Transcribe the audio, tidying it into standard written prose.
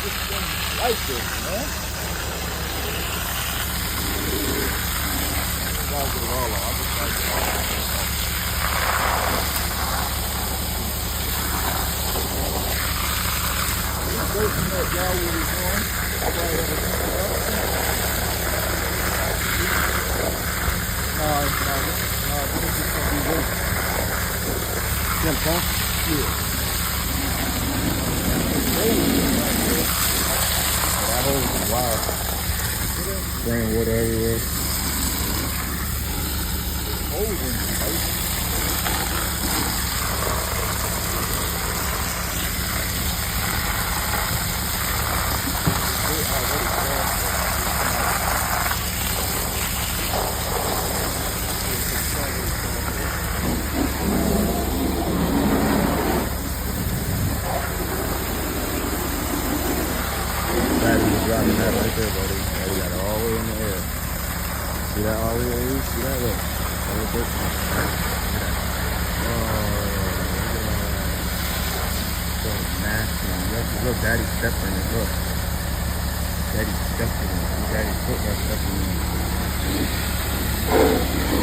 this thing like this, man. Gotta get it all off. I just like it all off. This version that y'all will be doing, nobody ever think about. This is just gonna be this. Jump, huh? Yeah. That hole is wild. Spraying water everywhere. Holes in it, right? Driving that right there, buddy. Yeah, we got it all the way in the air. See that all the way? See that? Look. That was this one. Look at that. Oh, so nasty. Look, Daddy stepped in it. Look. Daddy stepped in it. Daddy's foot was stepping in it.